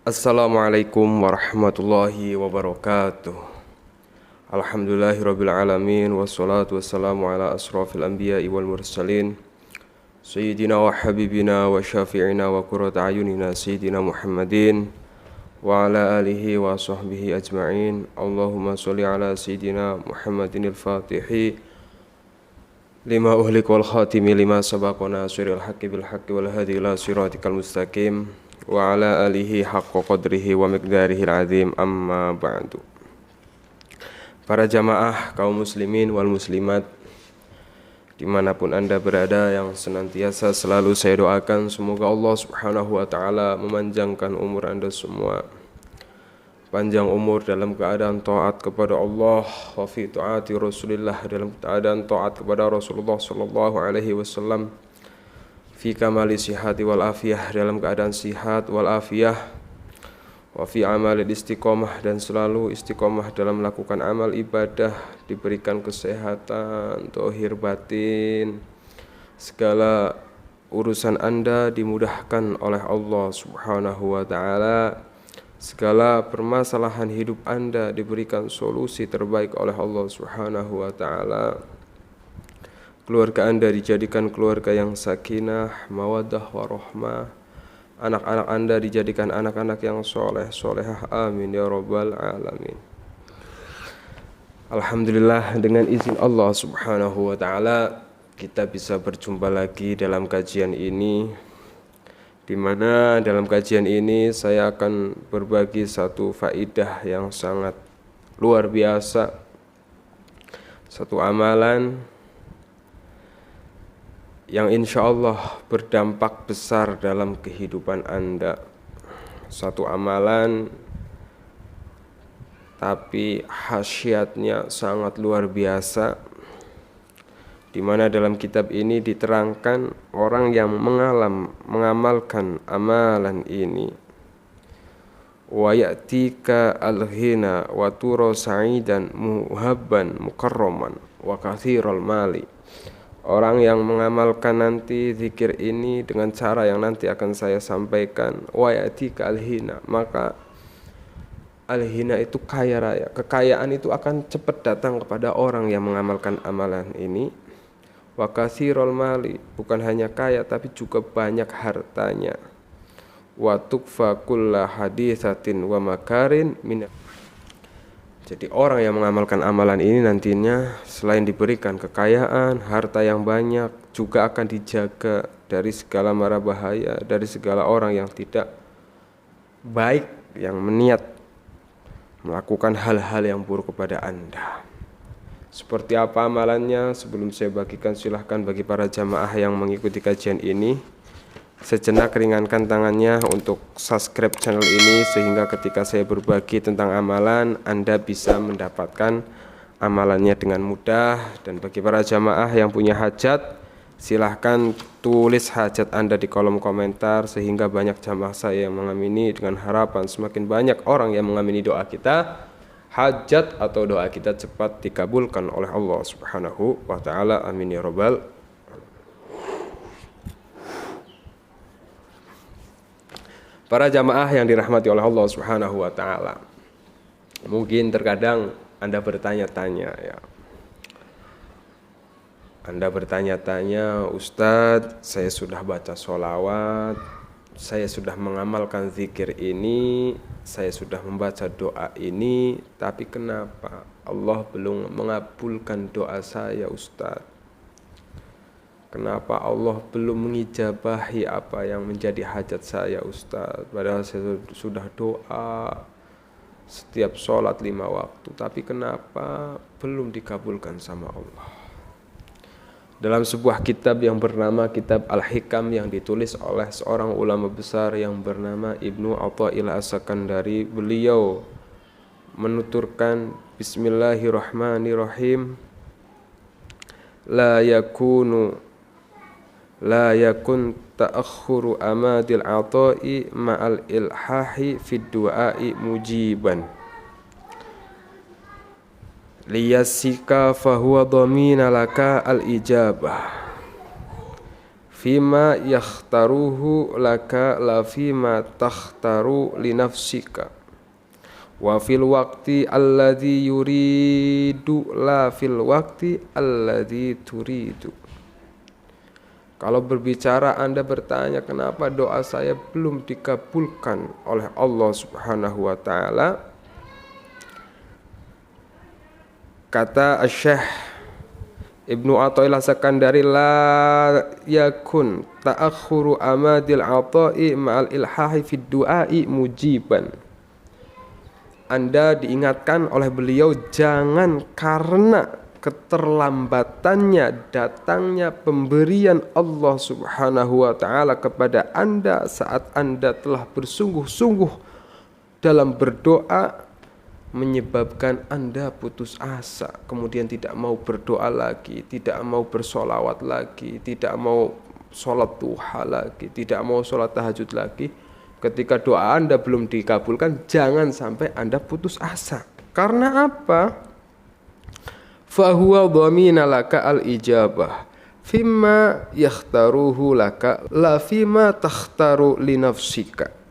Assalamualaikum warahmatullahi wabarakatuh. Alhamdulillahirabbil alamin wassalatu wassalamu ala asrofil anbiya'i wal mursalin sayyidina wa habibina wa syafi'ina wa qurrati ayunina sayyidina Muhammadin wa ala alihi wa sahbihi ajma'in. Allahumma sholli ala sayyidina Muhammadinil fatihi lima uhliq wal khatimi lima sabaqa nasiril haqqi bil haqqi wal hadi ila siratikal mustaqim wa ala alihi haqqa qadrihi wa miqdarihil azim, amma ba'du. Para jamaah kaum muslimin wal muslimat dimanapun anda berada, yang senantiasa selalu saya doakan semoga Allah subhanahu wa ta'ala memanjangkan umur anda semua, panjang umur dalam keadaan taat kepada Allah, wa fi taati Rasulillah, dalam keadaan taat kepada Rasulullah sallallahu alaihi wasallam, fi kamali sihati wal afiyah, dalam keadaan sihat wal afiyah, wa fi amalil istiqomah, dan selalu istiqomah dalam melakukan amal ibadah, diberikan kesehatan zahir batin, segala urusan anda dimudahkan oleh Allah subhanahu wa ta'ala, segala permasalahan hidup anda diberikan solusi terbaik oleh Allah subhanahu wa ta'ala. Keluarga anda dijadikan keluarga yang sakinah, mawaddah, warahmah. Anak-anak anda dijadikan anak-anak yang soleh, solehah. Amin ya rabbal alamin. Alhamdulillah, dengan izin Allah subhanahu wa ta'ala kita bisa berjumpa lagi dalam kajian ini, di mana dalam kajian ini saya akan berbagi satu faidah yang sangat luar biasa, satu amalan yang insya Allah berdampak besar dalam kehidupan anda. Satu amalan tapi khasiatnya sangat luar biasa, di mana dalam kitab ini diterangkan orang yang mengamalkan amalan ini, wa ya'tika al-ghina wa turo sa'idan muhabban mukarraman wa kathiral mali. Orang yang mengamalkan nanti zikir ini dengan cara yang nanti akan saya sampaikan, wa ya'tika al-hina, maka al-hina itu kaya raya, kekayaan itu akan cepat datang kepada orang yang mengamalkan amalan ini. Wa katsirul mali, bukan hanya kaya tapi juga banyak hartanya. Wa tukfa kulla haditsatin wa makarin min. Jadi orang yang mengamalkan amalan ini nantinya selain diberikan kekayaan, harta yang banyak, juga akan dijaga dari segala mara bahaya, dari segala orang yang tidak baik, yang meniat melakukan hal-hal yang buruk kepada anda. Seperti apa amalannya? Sebelum saya bagikan, silahkan bagi para jamaah yang mengikuti kajian ini sejenak ringankan tangannya untuk subscribe channel ini, sehingga ketika saya berbagi tentang amalan anda bisa mendapatkan amalannya dengan mudah. Dan bagi para jamaah yang punya hajat, silahkan tulis hajat anda di kolom komentar, sehingga banyak jamaah saya yang mengamini, dengan harapan semakin banyak orang yang mengamini doa kita, hajat atau doa kita cepat dikabulkan oleh Allah subhanahu wa ta'ala. Amin ya rabbal. Para jamaah yang dirahmati oleh Allah subhanahu wa ta'ala, mungkin terkadang anda bertanya-tanya ya. Anda bertanya-tanya, Ustadz, saya sudah baca sholawat, saya sudah mengamalkan zikir ini, saya sudah membaca doa ini, tapi kenapa Allah belum mengabulkan doa saya, Ustadz? Kenapa Allah belum mengijabahi apa yang menjadi hajat saya, Ustaz? Padahal saya sudah doa setiap sholat 5 waktu, tapi kenapa belum dikabulkan sama Allah? Dalam sebuah kitab yang bernama Kitab Al-Hikam, yang ditulis oleh seorang ulama besar yang bernama Ibnu Athaillah As-Sakandari, beliau menuturkan, Bismillahirrahmanirrahim, la yakun ta'akhuru amadil ata'i ma'al ilhahi fid du'a'i mujiban liyasika fahuwa dhamina laka al ijabah fima yakhtaruhu laka la fima takhtaru li nafsika wa fil waqti alladhi yuridu la fil waqti alladhi turidu. Kalau berbicara Anda bertanya kenapa doa saya belum dikabulkan oleh Allah Subhanahu wa taala, kata Syekh Ibnu Athaillah Sakandari, la yakun ta'akhuru amadil ata'i ma'al ilhahi fid du'ai mujiban. Anda diingatkan oleh beliau, jangan karena keterlambatannya datangnya pemberian Allah Subhanahu wa taala kepada Anda saat Anda telah bersungguh-sungguh dalam berdoa, menyebabkan Anda putus asa, kemudian tidak mau berdoa lagi, tidak mau bersolawat lagi, tidak mau sholat duha lagi, tidak mau sholat tahajud lagi. Ketika doa Anda belum dikabulkan, jangan sampai Anda putus asa. Karena apa? Fahuwa dhamina laka al-ijabah fimma yakhtaruhu laka la fimma takhtaru li nafsika.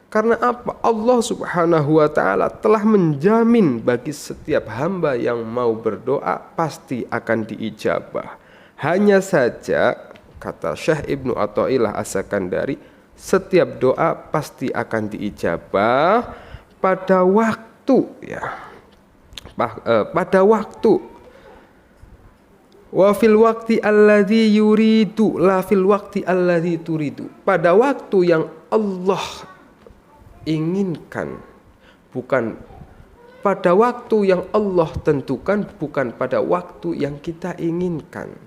Karena apa? Allah Subhanahu wa taala telah menjamin bagi setiap hamba yang mau berdoa pasti akan diijabah. Hanya saja kata Syekh Ibnu Athaillah As-Sakandari, setiap doa pasti akan diijabah pada waktu pada waktu. Wa fil waqti alladzi yuridu la fil waqti alladzi turidu. Pada waktu yang Allah inginkan, bukan pada waktu yang Allah tentukan, bukan pada waktu yang kita inginkan.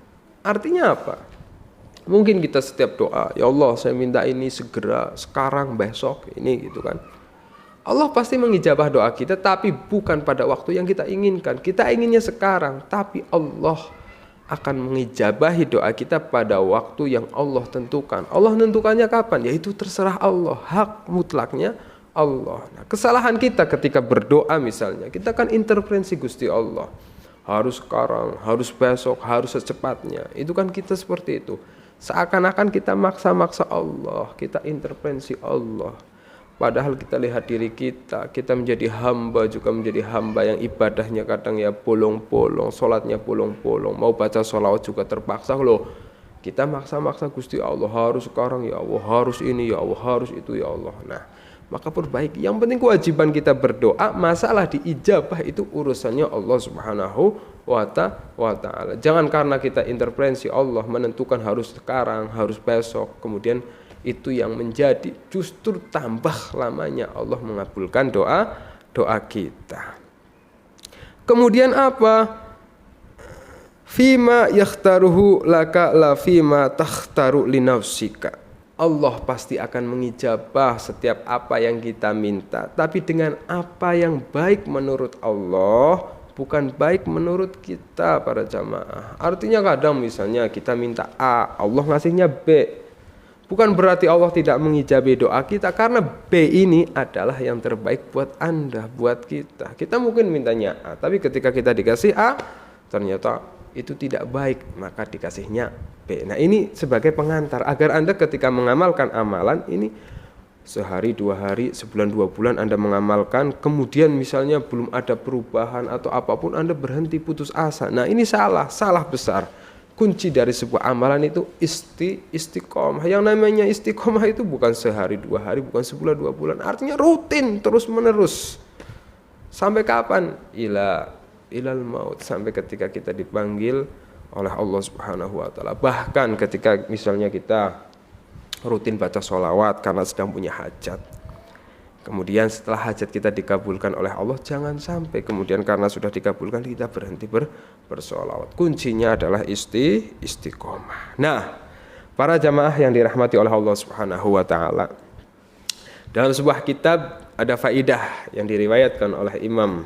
Artinya apa? Mungkin kita setiap doa, ya Allah saya minta ini segera, sekarang, besok, ini gitu kan. Allah pasti mengijabah doa kita, tapi bukan pada waktu yang kita inginkan. Kita inginnya sekarang, tapi Allah akan mengijabahi doa kita pada waktu yang Allah tentukan. Allah tentukannya kapan? Yaitu terserah Allah, hak mutlaknya Allah. Nah, kesalahan kita ketika berdoa misalnya, kita kan intervensi Gusti Allah. Harus sekarang, harus besok, harus secepatnya. Itu kan kita seperti itu. Seakan-akan kita maksa-maksa Allah, kita intervensi Allah. Padahal kita lihat diri kita menjadi hamba, juga menjadi hamba yang ibadahnya kadang ya bolong-bolong, sholatnya bolong-bolong, mau baca sholawat juga terpaksa loh. Kita maksa-maksa Gusti Allah, harus sekarang ya Allah, harus ini ya Allah, harus itu ya Allah. Nah, maka perbaiki. Yang penting kewajiban kita berdoa, masalah diijabah itu urusannya Allah Subhanahu wa ta'ala. Jangan karena kita intervensi Allah menentukan harus sekarang, harus besok, kemudian itu yang menjadi justru tambah lamanya Allah mengabulkan doa kita. Kemudian apa? Fima yakhtaruhu laka la fima takhtaru li nafsika. Allah pasti akan mengijabah setiap apa yang kita minta, tapi dengan apa yang baik menurut Allah, bukan baik menurut kita para jamaah. Artinya kadang misalnya kita minta A, Allah ngasihnya B. Bukan berarti Allah tidak mengijabi doa kita, karena B ini adalah yang terbaik buat Anda, buat kita. Kita mungkin mintanya A, tapi ketika kita dikasih A, ternyata itu tidak baik, maka dikasihnya B. Nah, ini sebagai pengantar agar Anda ketika mengamalkan amalan ini sehari, 2 hari, sebulan, 2 bulan Anda mengamalkan, kemudian misalnya belum ada perubahan atau apapun, Anda berhenti, putus asa. Nah, ini salah besar. Kunci dari sebuah amalan itu istiqomah. Yang namanya istiqomah itu bukan sehari, 2 hari, bukan sebulan, 2 bulan. Artinya rutin, terus menerus. Sampai kapan? Ilal maut, sampai ketika kita dipanggil oleh Allah Subhanahu wa taala. Bahkan ketika misalnya kita rutin baca sholawat karena sedang punya hajat. Kemudian setelah hajat kita dikabulkan oleh Allah, jangan sampai kemudian karena sudah dikabulkan kita berhenti bersholawat. Kuncinya adalah istiqomah. Nah, para jamaah yang dirahmati oleh Allah Subhanahu wa taala, dalam sebuah kitab ada faidah yang diriwayatkan oleh Imam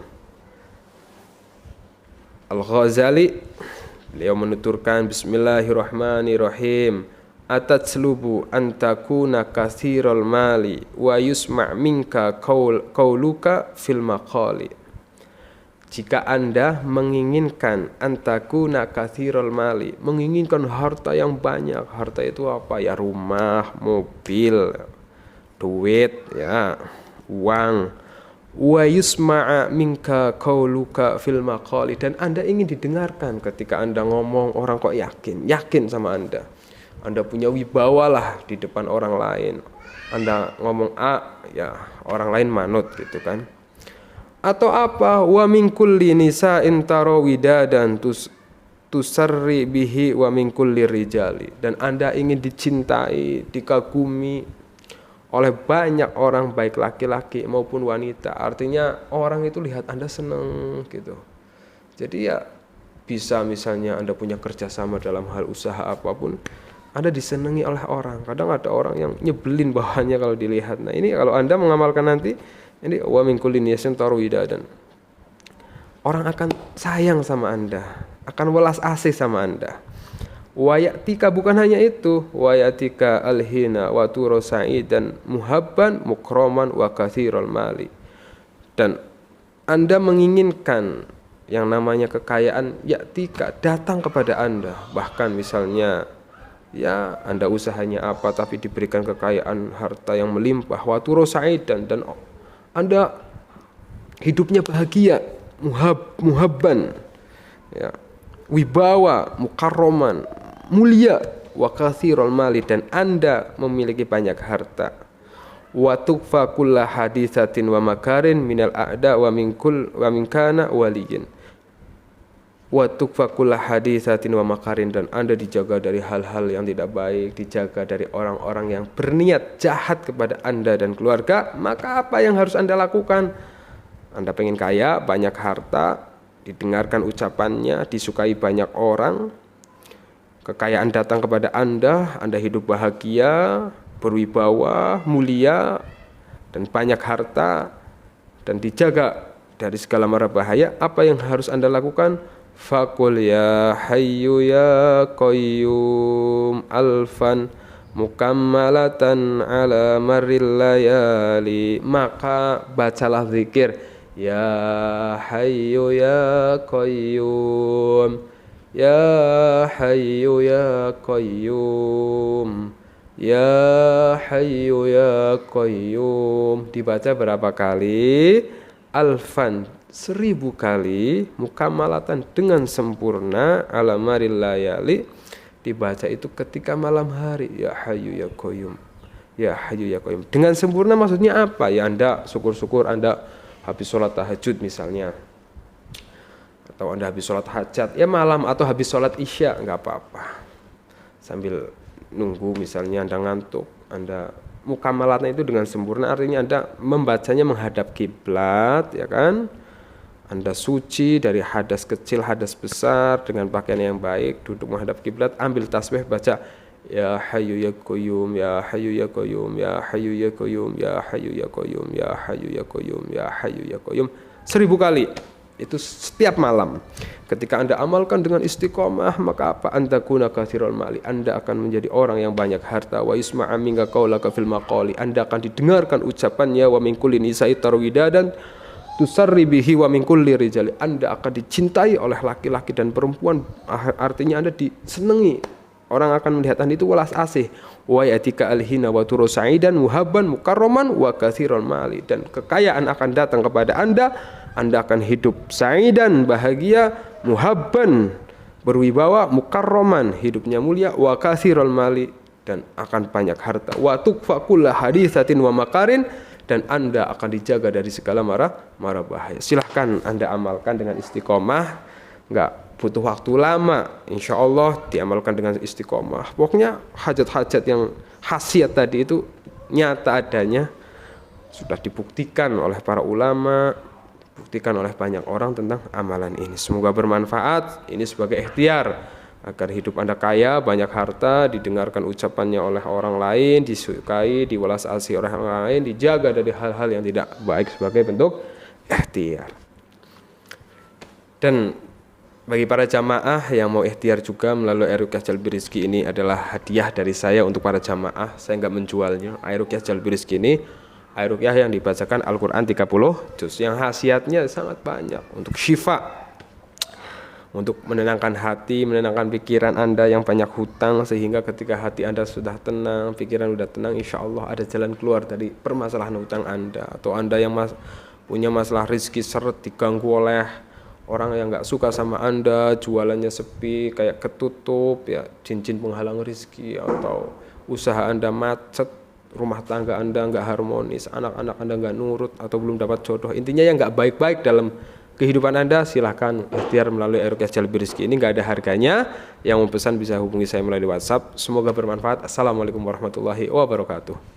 Al-Ghazali. Beliau menuturkan, Bismillahirrahmanirrahim. Atatslubu antakuna kathirul mali wa yusma' minka qauluka fil maqali. jika Anda menginginkan antakuna katsirul mali, menginginkan harta yang banyak. Harta itu apa? Ya rumah, mobil, duit, ya, uang. Wa yusma'a minka qauluka fil maqali, dan Anda ingin didengarkan ketika Anda ngomong, orang kok yakin sama Anda. Anda punya wibawa lah di depan orang lain. Anda ngomong A, ya orang lain manut gitu kan. Atau apa? Wa min kulli nisa'in tarawida dan tusarri bihi wa min kulli rijali, dan Anda ingin dicintai, dikagumi oleh banyak orang, baik laki-laki maupun wanita. Artinya orang itu lihat Anda senang gitu. Jadi ya bisa misalnya Anda punya kerjasama dalam hal usaha apapun, Anda disenangi oleh orang. Kadang ada orang yang nyebelin bahannya kalau dilihat. Nah ini kalau Anda mengamalkan nanti, ini wa min kulli niyasin tarwida, dan orang akan sayang sama Anda, akan welas asih sama Anda. Wa ya'tika, bukan hanya itu, wa ya'tika alhina wa turasai, dan muhabban mukroman wa katsirul mali, dan Anda menginginkan yang namanya kekayaan, ya'tika, datang kepada Anda. Bahkan misalnya ya Anda usahanya apa tapi diberikan kekayaan harta yang melimpah, wa turasai, dan Anda hidupnya bahagia, muhabban, ya, wibawa, mukarroman, mulia, wa katsirul mali, dan Anda memiliki banyak harta. Wa tukfa kulla hadisatin wa makarin minal a'da wa min kana waliyin. Wa tukfa kulla hadisatin wa makarin, dan Anda dijaga dari hal-hal yang tidak baik, dijaga dari orang-orang yang berniat jahat kepada Anda dan keluarga. Maka apa yang harus Anda lakukan? Anda pengen kaya, banyak harta, didengarkan ucapannya, disukai banyak orang, kekayaan datang kepada Anda hidup bahagia, berwibawa, mulia, dan banyak harta, dan dijaga dari segala mara bahaya. Apa yang harus Anda lakukan? Faqul ya hayyu ya qayyum alfan mukammalatan ala marril layali, maka bacalah zikir ya hayyu ya qayyum, ya hayyu ya qayyum, ya hayyu ya qayyum, dibaca berapa kali? Alfan, 1000 kali, mukammalatan, dengan sempurna, ala maril layali, dibaca itu ketika malam hari, ya hayyu ya qayyum, ya hayyu ya qayyum. Dengan sempurna maksudnya apa? Ya Anda syukur-syukur Anda habis sholat tahajud misalnya, atau Anda habis sholat hajat ya malam, atau habis sholat isya, nggak apa-apa, sambil nunggu misalnya Anda ngantuk, Anda mukamalatnya itu dengan sempurna, artinya Anda membacanya menghadap kiblat, ya kan? Anda suci dari hadas kecil, hadas besar, dengan pakaian yang baik, duduk menghadap kiblat, ambil tasbih, baca ya hayyu ya qayyum, ya hayyu ya qayyum, ya hayyu ya qayyum, ya hayyu ya qayyum, ya hayyu ya qayyum, ya hayyu ya qayyum, 1000 kali. Itu setiap malam. Ketika Anda amalkan dengan istiqomah, maka apa? Anta kuna katsirul mali, Anda akan menjadi orang yang banyak harta. Wa yusma'a minka qaulaka fil maqali, Anda akan didengarkan ucapannya. Wa min kulli nisa'i tarwida, dan tusarri bihi wa min kulli rijali, Anda akan dicintai oleh laki-laki dan perempuan. Artinya Anda disenangi, orang akan melihat Anda itu welas asih. Wa yatika alhina wa turasaidan muhabban mukarraman wa katsirul mali, dan kekayaan akan datang kepada Anda akan hidup saidan, bahagia, muhabban, berwibawa, mukarraman, hidupnya mulia, wa katsirul mali, dan akan banyak harta. Wa tukfa kulla hadisatin wa makarin, dan Anda akan dijaga dari segala mara bahaya. Silahkan Anda amalkan dengan istiqomah, nggak butuh waktu lama, insya Allah diamalkan dengan istiqomah. Pokoknya hajat-hajat yang khasiat tadi itu nyata adanya, sudah dibuktikan oleh para ulama, buktikan oleh banyak orang tentang amalan ini. Semoga bermanfaat. Ini sebagai ikhtiar agar hidup Anda kaya, banyak harta, didengarkan ucapannya oleh orang lain, disukai, diwelas asih oleh orang lain, dijaga dari hal-hal yang tidak baik sebagai bentuk ikhtiar. Dan bagi para jamaah yang mau ikhtiar juga melalui Air Ruqyah Jalbi Rizki, ini adalah hadiah dari saya untuk para jamaah. Saya nggak menjualnya. Air Ruqyah Jalbi Rizki ini air ruqyah yang dibacakan Al-Quran 30 juz yang khasiatnya sangat banyak untuk syifa, untuk menenangkan hati, menenangkan pikiran Anda yang banyak hutang, sehingga ketika hati Anda sudah tenang, pikiran sudah tenang, insya Allah ada jalan keluar dari permasalahan hutang Anda. Atau Anda yang punya masalah rezeki seret, diganggu oleh orang yang nggak suka sama Anda, jualannya sepi, kayak ketutup, ya jin-jin penghalang rezeki, atau usaha Anda macet, rumah tangga Anda nggak harmonis, anak-anak Anda nggak nurut, atau belum dapat jodoh, intinya yang nggak baik-baik dalam kehidupan Anda, silahkan ikhtiar melalui Ruqyah Jalbi Rizki. Ini nggak ada harganya. Yang mau pesan bisa hubungi saya melalui WhatsApp. Semoga bermanfaat. Assalamualaikum warahmatullahi wabarakatuh.